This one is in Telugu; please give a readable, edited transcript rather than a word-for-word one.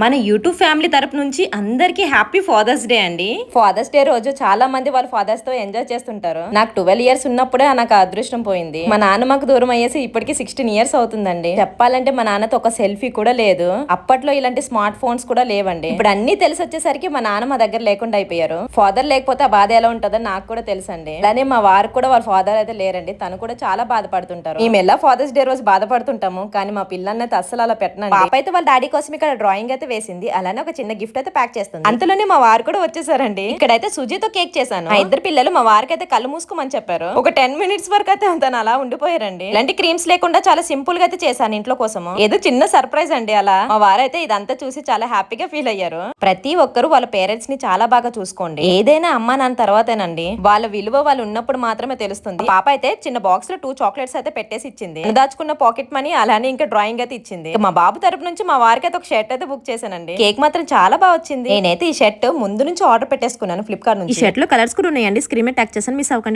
మన యూట్యూబ్ ఫ్యామిలీ తరపు నుంచి అందరికి హ్యాపీ ఫాదర్స్ డే అండి. ఫాదర్స్ డే రోజు చాలా మంది వాళ్ళ ఫాదర్స్ తో ఎంజాయ్ చేస్తుంటారు. నాకు 12 ఇయర్స్ ఉన్నప్పుడే నాకు అదృష్టం పోయింది. మా నాన్న మాకు దూరం అయ్యేసి ఇప్పటికి 16 ఇయర్స్ అవుతుందండి. చెప్పాలంటే మా నాన్నతో ఒక సెల్ఫీ కూడా లేదు. అప్పట్లో ఇలాంటి స్మార్ట్ ఫోన్స్ కూడా లేవండి. ఇప్పుడు అన్ని తెలిసి వచ్చేసరికి మా నాన్న మా దగ్గర లేకుండా అయిపోయారు. ఫాదర్ లేకపోతే ఆ బాధ ఎలా ఉంటుందో నాకు కూడా తెలుసండి. అలానే మా వారికి కూడా వాళ్ళ ఫాదర్ అయితే లేరండి. తను కూడా చాలా బాధపడుతుంటారు. మేము ఎలా ఫాదర్స్ డే రోజు బాధపడుతుంటాము, కానీ మా పిల్లల్ని అస్సలు అలా పెట్టనండి. పాప అయితే వాళ్ళ డాడీ కోసం ఇక్కడ డ్రాయింగ్ అయితే వేసింది. అలానే ఒక చిన్న గిఫ్ట్ అయితే ప్యాక్ చేస్తుంది. అంతలోనే మా వారు కూడా వచ్చేసారండి. ఇక్కడైతే సుజీతో కేక్ చేశాను. ఆ ఇద్దరు పిల్లలు మా వారికి అయితే కళ్ళు మూసుకోమని చెప్పారు. ఒక 10 మినిట్స్ వరకు అయితే తను అలా ఉండిపోయారండి. ఇలాంటి క్రీమ్స్ లేకుండా చాలా సింపుల్ గా అయితే చేశాను ఇంట్లో కోసము. ఏదో చిన్న సర్ప్రైజ్ అండి. అలా మా వారైతే ఇదంతా చూసి చాలా హ్యాపీగా ఫీల్ అయ్యారు. ప్రతి ఒక్కరు వాళ్ళ పేరెంట్స్ ని చాలా బాగా చూసుకోండి. ఏదైనా అమ్మా నాన్న తర్వాతేనండి. వాళ్ళ విలువ వాళ్ళు ఉన్నప్పుడు మాత్రమే తెలుస్తుంది. పాప అయితే చిన్న బాక్స్ లో 2 చాక్లెట్స్ అయితే పెట్టేసి ఇచ్చింది. దాచుకున్న పాకెట్ మనీ అలానే ఇంకా డ్రాయింగ్ అయితే ఇచ్చింది. మా బాబు తరపు నుంచి మా వారికి అయితే ఒక షర్ట్ అయితే బుక్ చేశానండి. కేక్ మాత్రం చాలా బాగా వచ్చింది. నేనైతే ఈ షర్ట్ ముందు నుంచి ఆర్డర్ పెట్టేసుకున్నాను ఫ్లిప్కార్ట్ నుంచి. ఈ షర్ట్ లో కలర్స్ కూడా ఉన్నాయండి. స్క్రీన్ మీద ట్యాగ్ చేశాను, మిస్ అవ్వకండి.